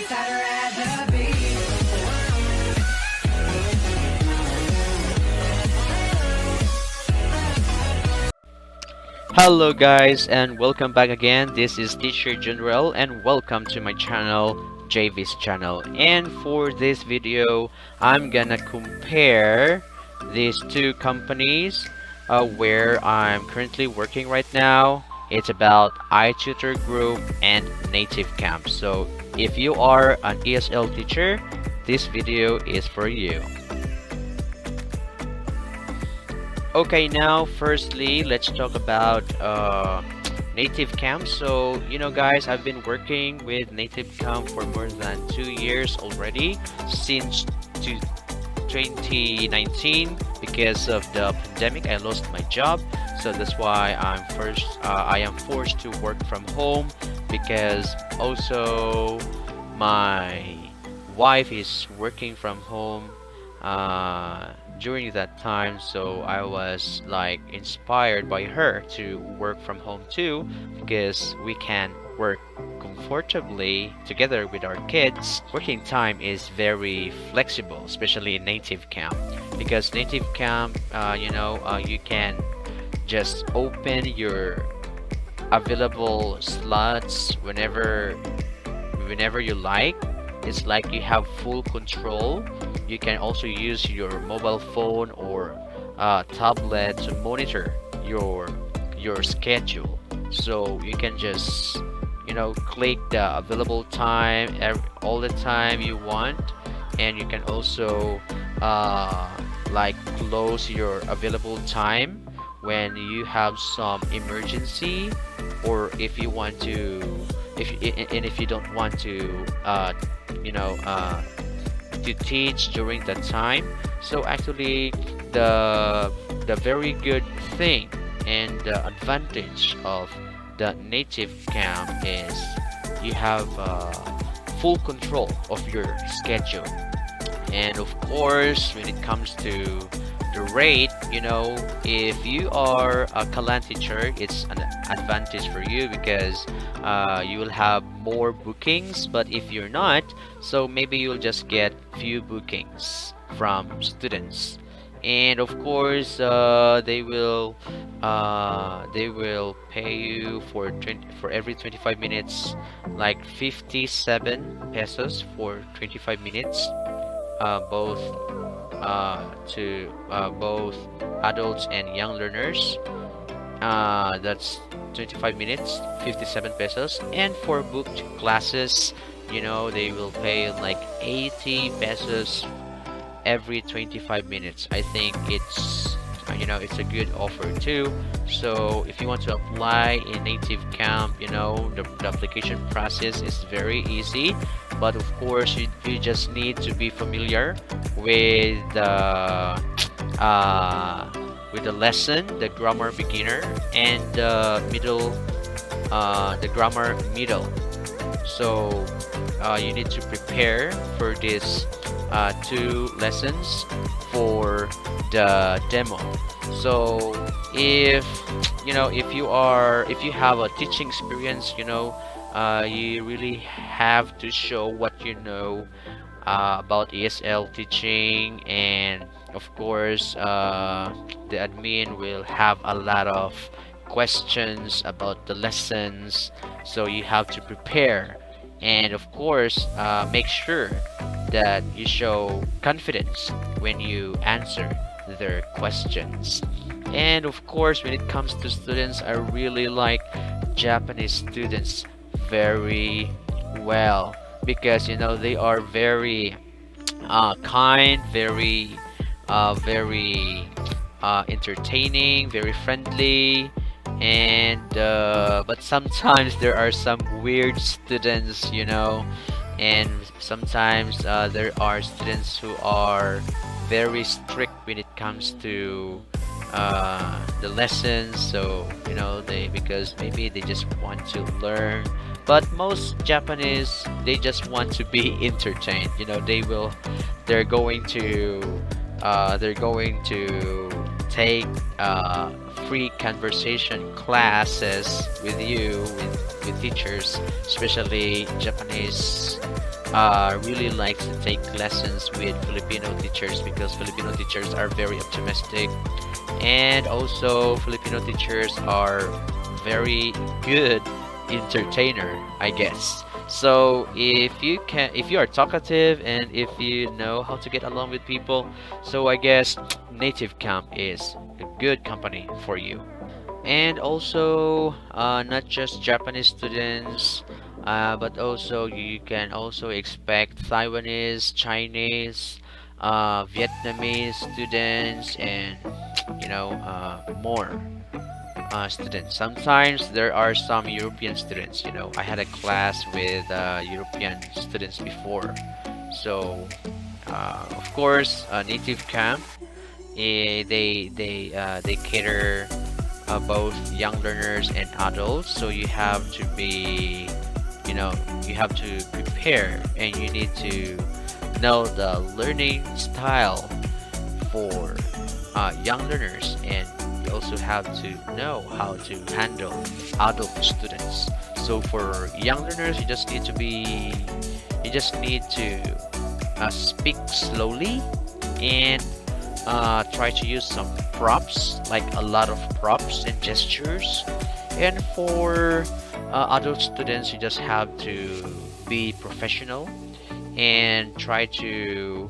I'd rather be. Hello guys and welcome back again. This is Teacher General and welcome to my channel, JV's channel. And for this video, I'm gonna compare these two companies where I'm currently working right now. It's about Itutorgroup and Nativecamp. So if you are an ESL teacher, this video is for you. Okay, now firstly, let's talk about Nativecamp. So, guys, I've been working with Nativecamp for more than 2 years already, since 2019. Because of the pandemic, I lost my job, so that's why I am forced to work from home, because also my wife is working from home during that time, so I was like inspired by her to work from home too, because we can work comfortably together with our kids. Working time is very flexible, especially in Nativecamp, because Nativecamp, you can just open your available slots whenever you like. It's like you have full control. You can also use your mobile phone or tablet to monitor your schedule. So you can just click the available time all the time you want, and you can also like close your available time when you have some emergency, or if you want to, if you don't want to you know uh, to teach during that time. So actually, the very good thing and the advantage of the Nativecamp is you have full control of your schedule. And of course, when it comes to the rate, if you are a Kalan teacher, it's an advantage for you, because you will have more bookings. But if you're not, so maybe you'll just get few bookings from students. And of course, they will pay you for every 25 minutes, like 57 pesos for 25 minutes, both to both adults and young learners. That's 25 minutes, 57 pesos. And for booked classes, they will pay like 80 pesos every 25 minutes. I think it's a good offer too. So if you want to apply in Nativecamp, the application process is very easy. But of course, you just need to be familiar with the lesson, the grammar beginner, and the grammar middle. So you need to prepare for these two lessons for the demo. So if you have a teaching experience, you really have to show what you know about ESL teaching. And of course, the admin will have a lot of questions about the lessons, so you have to prepare. And of course, make sure that you show confidence when you answer their questions. And of course, when it comes to students, I really like Japanese students very well, because they are very kind, very entertaining, very friendly. And but sometimes there are some weird students, and sometimes there are students who are very strict when it comes to the lessons. So they, because maybe they just want to learn. But most Japanese, they just want to be entertained. They're going to take free conversation classes with you, with teachers, especially Japanese really likes to take lessons with Filipino teachers because Filipino teachers are very optimistic, and also Filipino teachers are very good entertainer, I guess. So if you are talkative and if you know how to get along with people, so I guess Native Camp is a good company for you. And also not just Japanese students, but also you can also expect Taiwanese, Chinese, Vietnamese students, and more students. Sometimes there are some European students. I had a class with European students before. So of course, native camp, they cater both young learners and adults. So you have to be, you have to prepare, and you need to know the learning style for young learners, and you also have to know how to handle adult students. So for young learners, you just need to speak slowly and try to use some props, like a lot of props and gestures. And for adult students, you just have to be professional and try to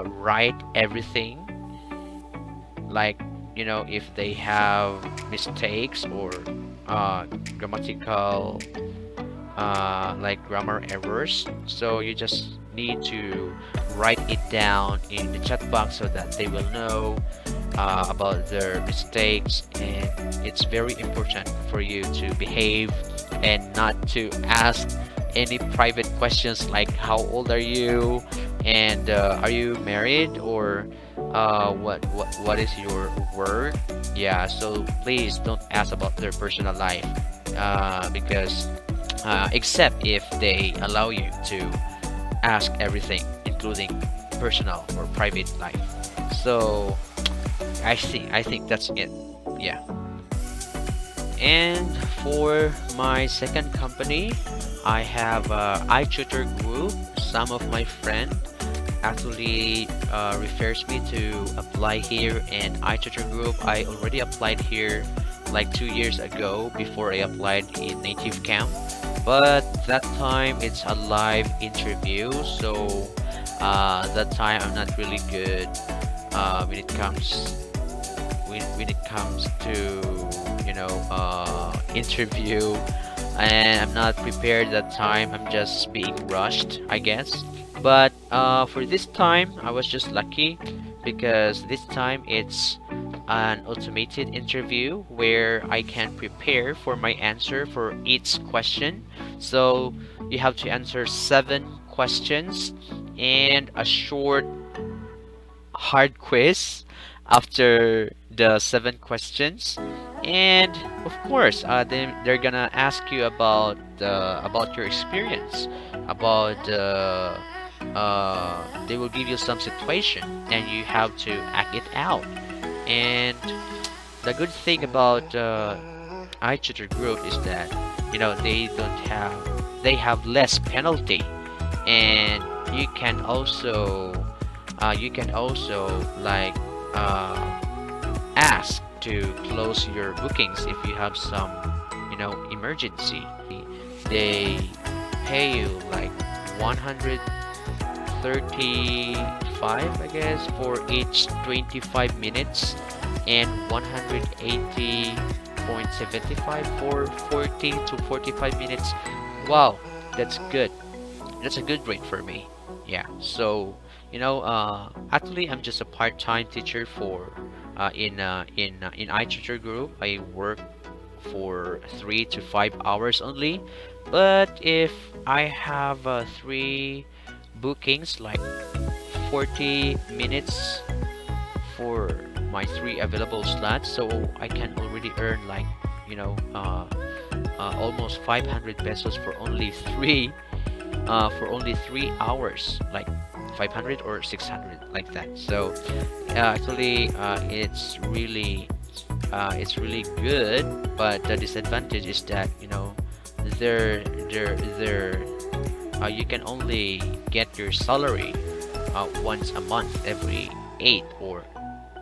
write everything, like if they have mistakes or grammatical like grammar errors, so you just need to write it down in the chat box so that they will know about their mistakes. And it's very important for you to behave and not to ask any private questions like how old are you, and are you married, or what is your work. Yeah, so please don't ask about their personal life, because except if they allow you to ask everything, including personal or private life. So I think that's it. Yeah. And for my second company, I have Itutorgroup. Some of my friend actually refers me to apply here, and Itutorgroup, I already applied here like 2 years ago before I applied in Nativecamp. But that time it's a live interview, so that time I'm not really good when it comes to interview, and I'm not prepared that time. I'm just being rushed, I guess. But for this time, I was just lucky because this time it's an automated interview where I can prepare for my answer for each question. So you have to answer 7 questions and a short hard quiz after the 7 questions. And of course, they're gonna ask you about your experience, about they will give you some situation, and you have to act it out. And the good thing about iTutor Group is that they have less penalty, and you can also like ask to close your bookings if you have some emergency. They pay you like 135, I guess, for each 25 minutes, and 180.75 for 40 to 45 minutes. Wow, that's good. That's a good rate for me. Yeah. So actually, I'm just a part-time teacher for in iTutor Group. I work for 3 to 5 hours only. But if I have 3 bookings, like 40 minutes for my 3 available slots, so I can already earn like almost 500 pesos for only 3 hours, like 500 or 600, like that. So actually, it's really good. But the disadvantage is that their you can only get your salary once a month, every 8th or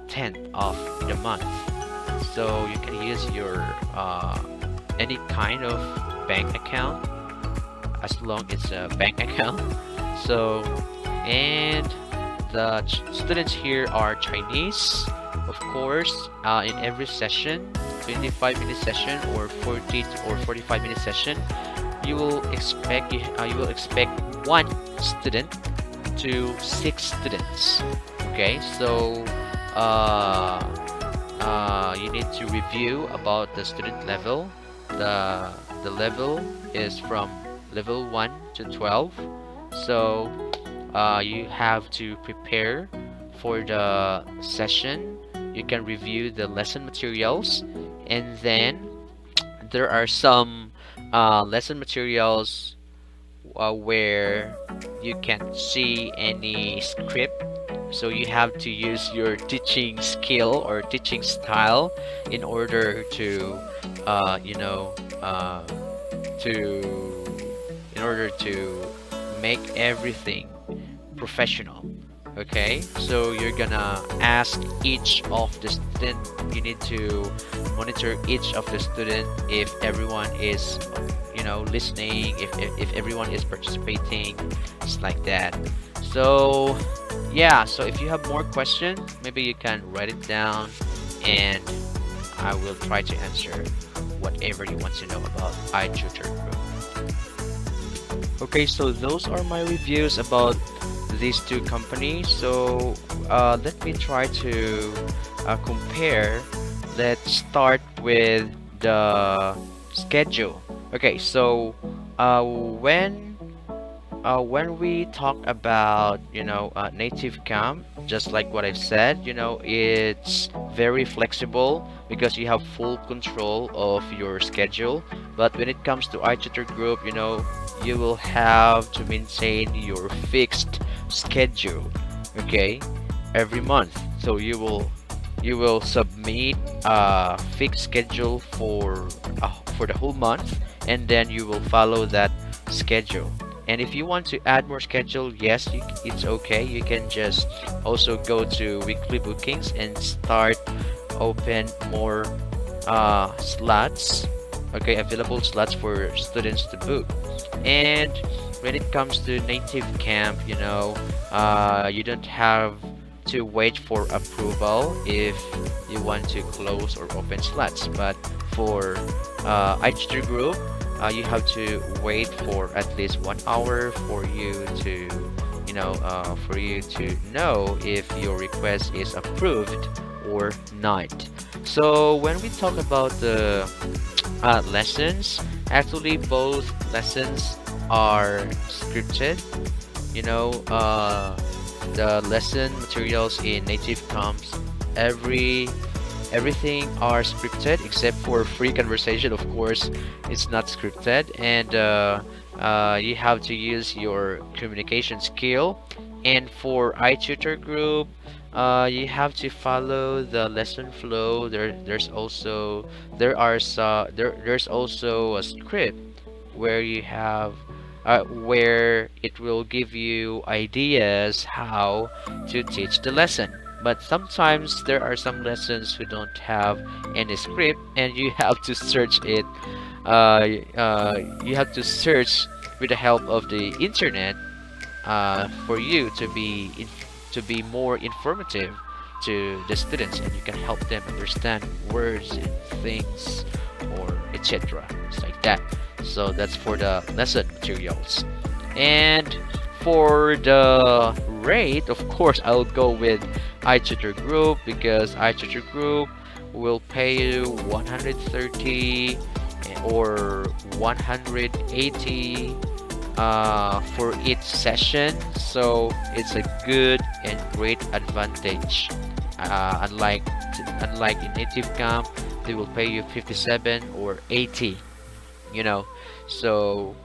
10th of the month. So you can use your any kind of bank account as long it's a bank account. So, and the students here are Chinese, of course. In every session, 25-minute session or 40 or 45-minute session, you will expect one student to six students. Okay, so uh, you need to review about the student level. The level is from level 1 to 12. So you have to prepare for the session. You can review the lesson materials, and then there are some lesson materials where you can't see any script, so you have to use your teaching skill or teaching style in order to you know to in order to make everything professional. Okay, so you're gonna ask each of the student. You need to monitor each of the student if everyone is listening, if everyone is participating. It's like that. So yeah, so if you have more questions, maybe you can write it down, and I will try to answer whatever you want to know about Itutorgroup. Okay, so those are my reviews about these two companies. So let me try to compare. Let's start with the schedule. Okay, so uh, when when we talk about Nativecamp, just like what I've said, it's very flexible because you have full control of your schedule. But when it comes to iTutor Group, you will have to maintain your fixed schedule, okay, every month. So you will submit a fixed schedule for the whole month, and then you will follow that schedule. And if you want to add more schedule, yes, it's okay. You can just also go to weekly bookings and start open more slots, okay, available slots for students to book. And when it comes to Nativecamp, you don't have to wait for approval if you want to close or open slots. But for H3 group, you have to wait for at least 1 hour for you to know if your request is approved or not. So when we talk about the lessons, actually both lessons are scripted. The lesson materials in Nativecamp, everything are scripted except for free conversation. Of course, it's not scripted, and you have to use your communication skill. And for iTutor group, you have to follow the lesson flow. There's also a script where you have where it will give you ideas how to teach the lesson. But sometimes there are some lessons who don't have any script, and you have to search it. You have to search with the help of the internet for you to be more informative to the students, and you can help them understand words and things or etc. It's like that. So that's for the lesson materials. And for the rate, of course, I'll go with iTutor Group because iTutor Group will pay you 130 or 180 for each session. So it's a good and great advantage. Unlike in Nativecamp, they will pay you 57 or 80. So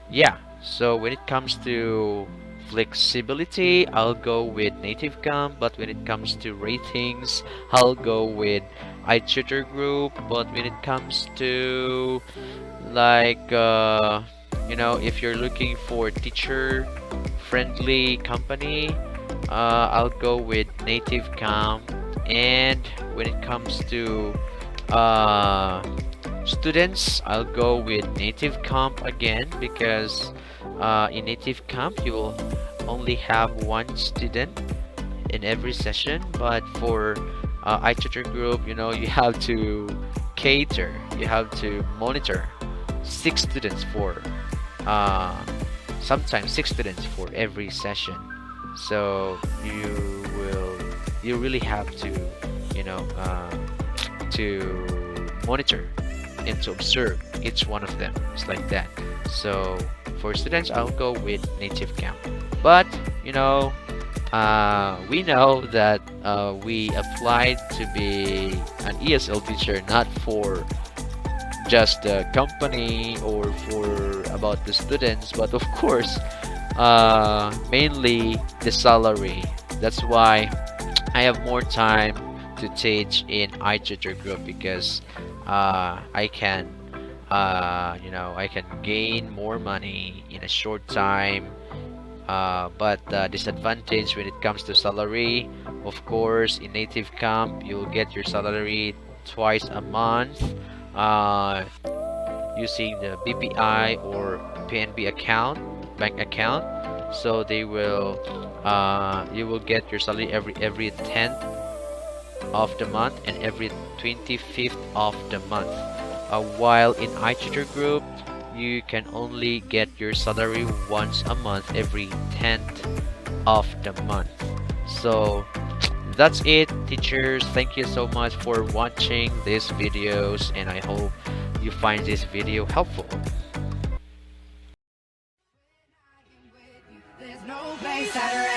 yeah, so when it comes to flexibility, I'll go with Nativecamp, but when it comes to ratings, I'll go with iTutor Group. But when it comes to like If you're looking for teacher friendly company, I'll go with Nativecamp. And when it comes to uh, students, I'll go with Nativecamp again because in Nativecamp you will only have one student in every session, but for Itutorgroup, you have to cater, you have to monitor 6 students for uh, sometimes 6 students for every session. So you really have to you know to monitor and to observe each one of them. It's like that. So for students, I'll go with Nativecamp. But you know, we know that we applied to be an ESL teacher not for just the company or for about the students, but of course, mainly the salary. That's why I have more time to teach in iTutor group because I can gain more money in a short time. But the disadvantage when it comes to salary, of course, in Native Camp, you'll get your salary twice a month uh, using the BPI or PNB account, bank account. So you will get your salary every 10th of the month and every 25th of the month. While in iTutor Group, you can only get your salary once a month every 10th of the month. So that's it, teachers. Thank you so much for watching these videos, and I hope you find this video helpful. There's no place I'd